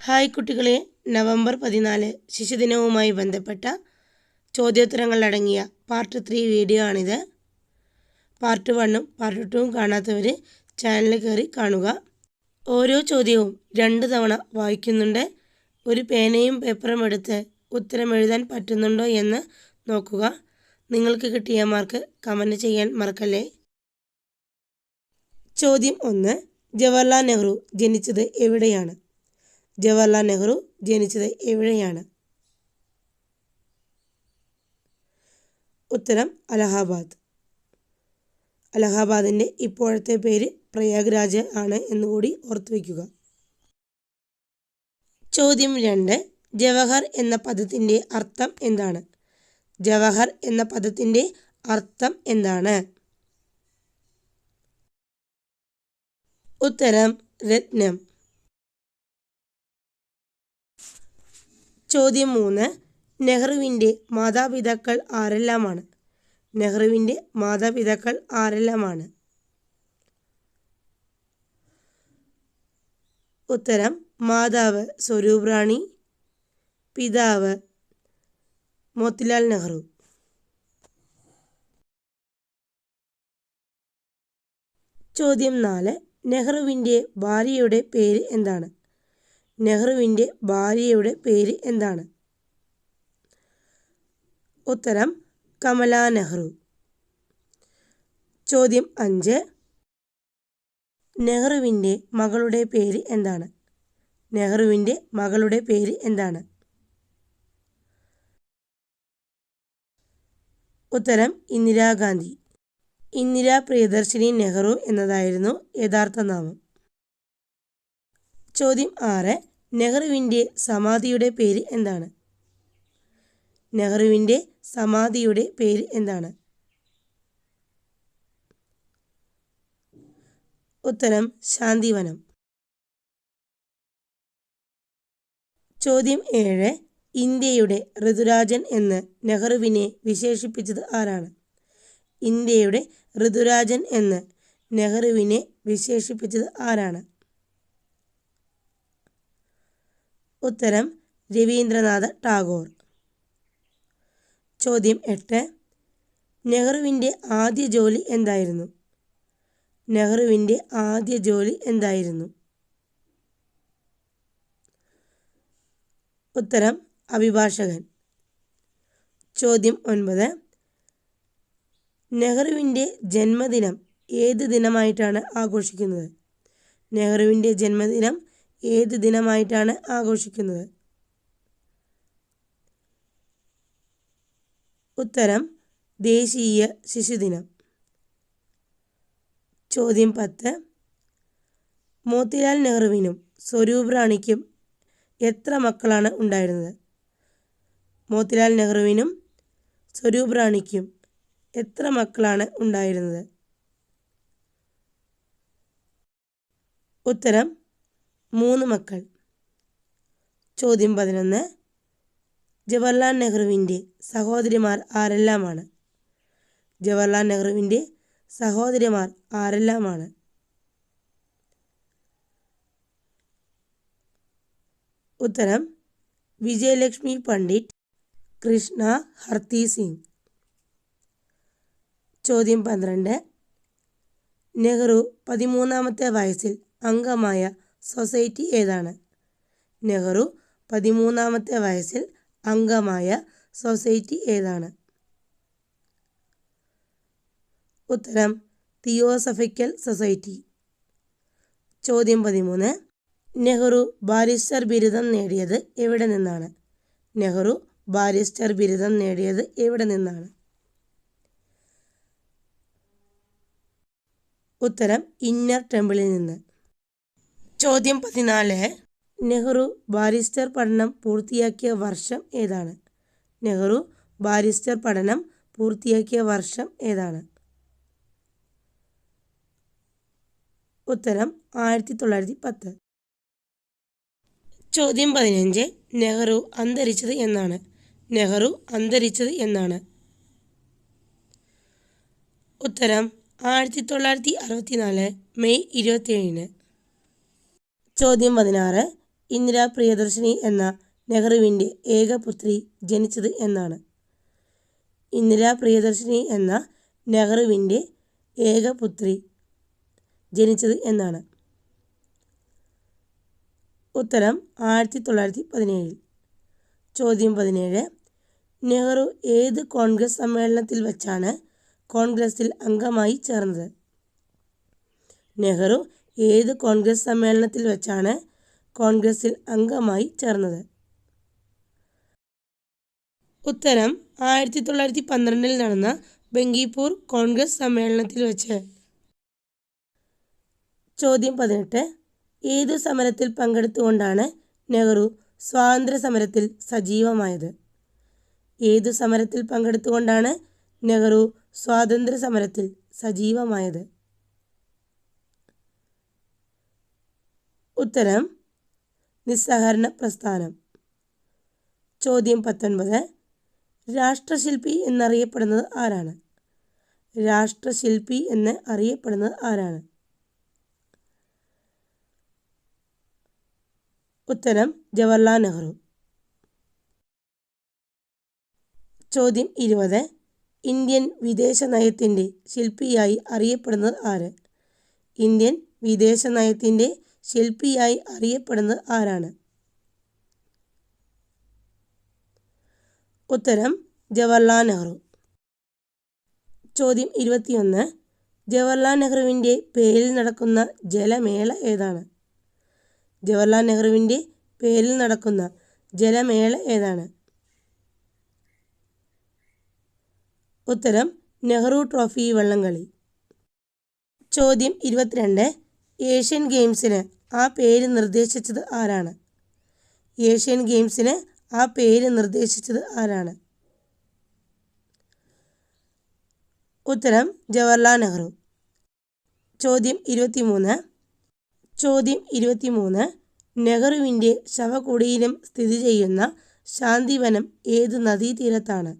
Hi കുട്ടികളെ, November 14 ശിശുദിനവുമായി ബന്ധപ്പെട്ട ചോദ്യോത്തരങ്ങളടങ്ങിയ part 3 video ആണിത്. പാർട്ട് 1ഉം പാർട്ട് 2ഉം കാണാത്തവർ ചാനൽ കയറി കാണുക. ഓരോ ചോദ്യവും 2 തവണ വായിക്കുന്നുണ്ട്. ഒരു പേനയും പേപ്പറും എടുത്ത് ഉത്തരം എഴുതാൻ പറ്റുന്നുണ്ടോ എന്ന് നോക്കുക. നിങ്ങൾക്ക് കിട്ടിയ മാർക്ക് കമൻറ്റ് ചെയ്യാൻ മറക്കല്ലേ. ചോദ്യം 1. ജവഹർലാൽ നെഹ്റു ജനിച്ചത് എവിടെയാണ്? ജവഹർലാൽ നെഹ്റു ജനിച്ചത് എവിടെയാണ്? ഉത്തരം അലഹാബാദ്. അലഹാബാദിൻ്റെ ഇപ്പോഴത്തെ പേര് പ്രയാഗ്രാജ് ആണ് എന്നുകൂടി ഓർത്തുവയ്ക്കുക. ചോദ്യം 2. ജവഹർ എന്ന പദത്തിൻ്റെ അർത്ഥം എന്താണ്? ജവഹർ എന്ന പദത്തിൻ്റെ അർത്ഥം എന്താണ്? ഉത്തരം രത്നം. ചോദ്യം 3. നെഹ്റുവിൻ്റെ മാതാപിതാക്കൾ ആരെല്ലാമാണ്? നെഹ്റുവിൻ്റെ മാതാപിതാക്കൾ ആരെല്ലാമാണ്? ഉത്തരം മാതാവ് സ്വരൂപ് റാണി, പിതാവ് മോത്തിലാൽ നെഹ്റു. ചോദ്യം 4. നെഹ്റുവിൻ്റെ ഭാര്യയുടെ പേര് എന്താണ്? നെഹ്റുവിൻ്റെ ഭാര്യയുടെ പേര് എന്താണ്? ഉത്തരം കമല നെഹ്റു. ചോദ്യം 5. നെഹ്റുവിൻ്റെ മകളുടെ പേര് എന്താണ്? നെഹ്റുവിൻ്റെ മകളുടെ പേര് എന്താണ്? ഉത്തരം ഇന്ദിരാഗാന്ധി. ഇന്ദിരാ പ്രിയദർശിനി നെഹ്റു എന്നതായിരുന്നു യഥാർത്ഥ നാമം. ചോദ്യം 6. നെഹ്റുവിൻ്റെ സമാധിയുടെ പേര് എന്താണ്? നെഹ്റുവിൻ്റെ സമാധിയുടെ പേര് എന്താണ്? ഉത്തരം ശാന്തിവനം. ചോദ്യം 7. ഇന്ത്യയുടെ ഋതുരാജൻ എന്ന് നെഹ്റുവിനെ വിശേഷിപ്പിച്ചത് ആരാണ്? ഇന്ത്യയുടെ ഋതുരാജൻ എന്ന് നെഹ്റുവിനെ വിശേഷിപ്പിച്ചത് ആരാണ്? ഉത്തരം രവീന്ദ്രനാഥ ടാഗോർ. ചോദ്യം 8. നെഹ്റുവിൻ്റെ ആദ്യ ജോലി എന്തായിരുന്നു? നെഹ്റുവിൻ്റെ ആദ്യ ജോലി എന്തായിരുന്നു? ഉത്തരം അഭിഭാഷകൻ. ചോദ്യം 9. നെഹ്റുവിൻ്റെ ജന്മദിനം ഏത് ദിനമായിട്ടാണ് ആഘോഷിക്കുന്നത്? നെഹ്റുവിൻ്റെ ജന്മദിനം ഏത് ദിനമായിട്ടാണ് ആഘോഷിക്കുന്നത്? ഉത്തരം ദേശീയ ശിശുദിനം. ചോദ്യം 10. മോത്തിലാൽ നെഹ്റുവിനും സ്വരൂപ് റാണിക്കും എത്ര മക്കളാണ് ഉണ്ടായിരുന്നത്? മോത്തിലാൽ നെഹ്റുവിനും സ്വരൂപ് റാണിക്കും എത്ര മക്കളാണ് ഉണ്ടായിരുന്നത്? ഉത്തരം 3 മക്കൾ. ചോദ്യം 11. ജവഹർലാൽ നെഹ്റുവിൻ്റെ സഹോദരിമാർ ആരെല്ലാമാണ്? ജവഹർലാൽ നെഹ്റുവിൻ്റെ സഹോദരിമാർ ആരെല്ലാമാണ്? ഉത്തരം വിജയലക്ഷ്മി പണ്ഡിറ്റ്, കൃഷ്ണ ഹർത്തി സിംഗ്. ചോദ്യം 12. നെഹ്റു 13ാമത്തെ വയസ്സിൽ അംഗമായ സൊസൈറ്റി ഏതാണ്? നെഹ്റു 13ാമത്തെ വയസ്സിൽ അംഗമായ സൊസൈറ്റി ഏതാണ്? ഉത്തരം തിയോസഫിക്കൽ സൊസൈറ്റി. ചോദ്യം 13. നെഹ്റു ബാരിസ്റ്റർ ബിരുദം നേടിയത് എവിടെ നിന്നാണ്? നെഹ്റു ബാരിസ്റ്റർ ബിരുദം നേടിയത് എവിടെ നിന്നാണ്? ഉത്തരം ഇന്നർ ടെമ്പിളിൽ നിന്ന്. ചോദ്യം 14. നെഹ്റു ബാരിസ്റ്റർ പഠനം പൂർത്തിയാക്കിയ വർഷം ഏതാണ്? നെഹ്റു ബാരിസ്റ്റർ പഠനം പൂർത്തിയാക്കിയ വർഷം ഏതാണ്? ഉത്തരം 1910. ചോദ്യം 15. നെഹ്റു അന്തരിച്ചത് എന്നാണ്? നെഹ്റു അന്തരിച്ചത് എന്നാണ്? ഉത്തരം 1964 മെയ് 27. ചോദ്യം 16. ഇന്ദിരാ പ്രിയദർശിനി എന്ന നെഹ്റുവിൻ്റെ ഏക പുത്രി ജനിച്ചത് എന്നാണ്? ഇന്ദിരാ പ്രിയദർശിനി എന്ന നെഹ്റുവിൻ്റെ ഏക പുത്രി ജനിച്ചത് എന്നാണ്? ഉത്തരം 1917. ചോദ്യം 17. നെഹ്റു ഏത് കോൺഗ്രസ് സമ്മേളനത്തിൽ വച്ചാണ് കോൺഗ്രസിൽ അംഗമായി ചേർന്നത്? നെഹ്റു ഏത് കോൺഗ്രസ് സമ്മേളനത്തിൽ വച്ചാണ് കോൺഗ്രസിൽ അംഗമായി ചേർന്നത്? ഉത്തരം 1912 നടന്ന ബങ്കിപ്പൂർ കോൺഗ്രസ് സമ്മേളനത്തിൽ വച്ച്. ചോദ്യം 18. ഏതു സമരത്തിൽ പങ്കെടുത്തുകൊണ്ടാണ് നെഹ്റു സ്വാതന്ത്ര്യ സമരത്തിൽ സജീവമായത്? ഏതു സമരത്തിൽ പങ്കെടുത്തുകൊണ്ടാണ് നെഹ്റു സ്വാതന്ത്ര്യ സമരത്തിൽ സജീവമായത്? ഉത്തരം നിസ്സഹകരണ പ്രസ്ഥാനം. ചോദ്യം 19. രാഷ്ട്രശില്പി എന്നറിയപ്പെടുന്നത് ആരാണ്? രാഷ്ട്രശില്പി എന്ന് അറിയപ്പെടുന്നത് ആരാണ്? ഉത്തരം ജവഹർലാൽ നെഹ്റു. ചോദ്യം 20. ഇന്ത്യൻ വിദേശ നയത്തിൻ്റെ ശില്പിയായി അറിയപ്പെടുന്നത് ആര്? ഇന്ത്യൻ വിദേശ നയത്തിൻ്റെ ശില്പിയായി അറിയപ്പെടുന്നത് ആരാണ്? ഉത്തരം ജവഹർലാൽ നെഹ്റു. ചോദ്യം 21. ജവഹർലാൽ നെഹ്റുവിൻ്റെ പേരിൽ നടക്കുന്ന ജലമേള ഏതാണ്? ജവഹർലാൽ നെഹ്റുവിൻ്റെ പേരിൽ നടക്കുന്ന ജലമേള ഏതാണ്? ഉത്തരം നെഹ്റു ട്രോഫി വള്ളംകളി. ചോദ്യം 22. ഏഷ്യൻ ഗെയിംസിന് ആ പേര് നിർദ്ദേശിച്ചത് ആരാണ്? ഏഷ്യൻ ഗെയിംസിന് ആ പേര് നിർദ്ദേശിച്ചത് ആരാണ്? ഉത്തരം ജവഹർലാൽ നെഹ്റു. ചോദ്യം 23. ചോദ്യം 23. നെഹ്റുവിൻ്റെ ശവകുടീരം സ്ഥിതി ചെയ്യുന്ന ശാന്തിവനം ഏത് നദീതീരത്താണ്?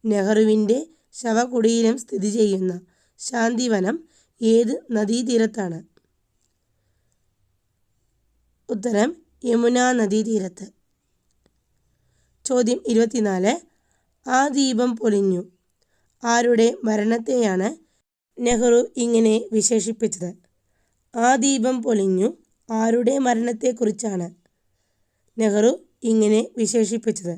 നെഹ്റുവിൻ്റെ ശവകുടീരം സ്ഥിതി ചെയ്യുന്ന ശാന്തിവനം ഏത് നദീതീരത്താണ്? ഉത്തരം യമുന നദീതീരത്ത്. ചോദ്യം 24. ആ ദീപം പൊലിഞ്ഞു ആരുടെ മരണത്തെയാണ് നെഹ്റു ഇങ്ങനെ വിശേഷിപ്പിച്ചത്? ആ ദീപം പൊലിഞ്ഞു ആരുടെ മരണത്തെക്കുറിച്ചാണ് നെഹ്റു ഇങ്ങനെ വിശേഷിപ്പിച്ചത്?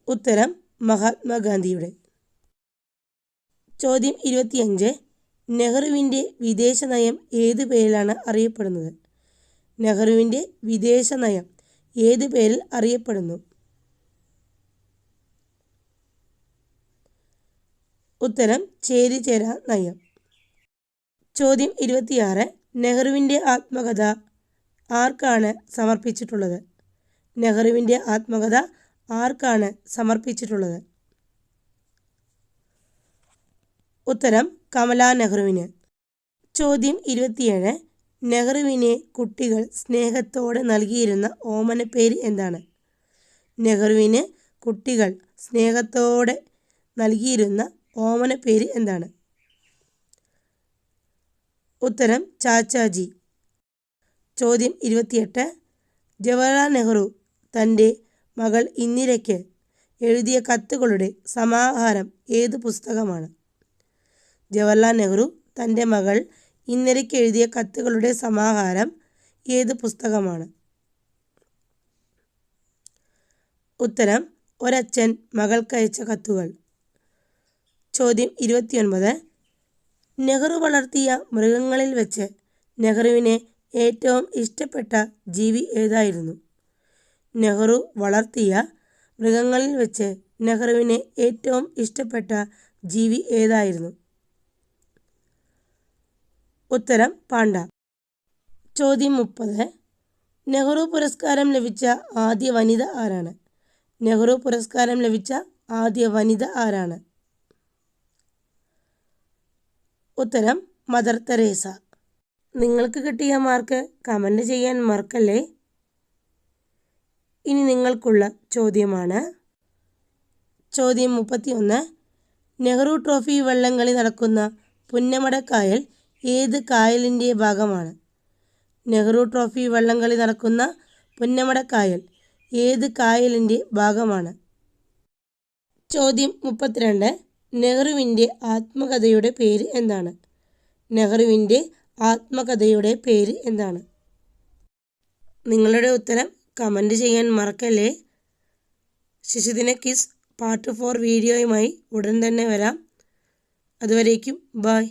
ഉത്തരം മഹാത്മാഗാന്ധിയുടെ. ചോദ്യം 25. നെഹ്റുവിൻ്റെ വിദേശ നയം ഏത് പേരിലാണ് അറിയപ്പെടുന്നത്? നെഹ്റുവിൻ്റെ വിദേശ നയം ഏത് പേരിൽ അറിയപ്പെടുന്നു? ഉത്തരം ചേരിചേരാ നയം. ചോദ്യം 26. നെഹ്റുവിൻ്റെ ആത്മകഥ ആർക്കാണ് സമർപ്പിച്ചിട്ടുള്ളത്? നെഹ്റുവിൻ്റെ ആത്മകഥ ആർക്കാണ് സമർപ്പിച്ചിട്ടുള്ളത്? ഉത്തരം കമലാ നെഹ്റുവിന്. ചോദ്യം 27. നെഹ്റുവിനെ കുട്ടികൾ സ്നേഹത്തോടെ നൽകിയിരുന്ന ഓമനപ്പേര് എന്താണ്? നെഹ്റുവിന് കുട്ടികൾ സ്നേഹത്തോടെ നൽകിയിരുന്ന ഓമനപ്പേര് എന്താണ്? ഉത്തരം ചാച്ചാജി. ചോദ്യം 28. ജവഹർലാൽ നെഹ്റു തൻ്റെ മകൾ ഇന്ദിരയ്ക്ക് എഴുതിയ കത്തുകളുടെ സമാഹാരം ഏത് പുസ്തകമാണ്? ജവഹർലാൽ നെഹ്റു തൻ്റെ മകൾ ഇന്ദിരയ്ക്ക് എഴുതിയ കത്തുകളുടെ സമാഹാരം ഏത് പുസ്തകമാണ്? ഉത്തരം ഒരച്ഛൻ മകൾക്കയച്ച കത്തുകൾ. ചോദ്യം 29. നെഹ്റു വളർത്തിയ മൃഗങ്ങളിൽ വെച്ച് നെഹ്റുവിനെ ഏറ്റവും ഇഷ്ടപ്പെട്ട ജീവി ഏതായിരുന്നു? നെഹ്റു വളർത്തിയ മൃഗങ്ങളിൽ വെച്ച് നെഹ്റുവിനെ ഏറ്റവും ഇഷ്ടപ്പെട്ട ജീവി ഏതായിരുന്നു? ഉത്തരം പാണ്ട. ചോദ്യം 30. നെഹ്റു പുരസ്കാരം ലഭിച്ച ആദ്യ വനിത ആരാണ്? നെഹ്റു പുരസ്കാരം ലഭിച്ച ആദ്യ വനിത ആരാണ്? ഉത്തരം മദർ തെരേസ. നിങ്ങൾക്ക് കിട്ടിയ മാർക്ക് കമൻറ്റ് ചെയ്യാൻ മറക്കല്ലേ. ഇനി നിങ്ങൾക്കുള്ള ചോദ്യമാണ്. ചോദ്യം 31. നെഹ്റു ട്രോഫി വള്ളംകളി നടക്കുന്ന പുന്നമടക്കായൽ ഏത് കായലിൻ്റെ ഭാഗമാണ്? നെഹ്റു ട്രോഫി വള്ളംകളി നടക്കുന്ന പുന്നമടക്കായൽ ഏത് കായലിൻ്റെ ഭാഗമാണ്? ചോദ്യം 32. നെഹ്റുവിൻ്റെ ആത്മകഥയുടെ പേര് എന്താണ്? നെഹ്റുവിൻ്റെ ആത്മകഥയുടെ പേര് എന്താണ്? നിങ്ങളുടെ ഉത്തരം കമൻറ്റ് ചെയ്യാൻ മറക്കല്ലേ. ശിശുദിന ക്വിസ് പാർട്ട് 4 വീഡിയോയുമായി ഉടൻ തന്നെ വരാം. അതുവരേക്കും ബൈ.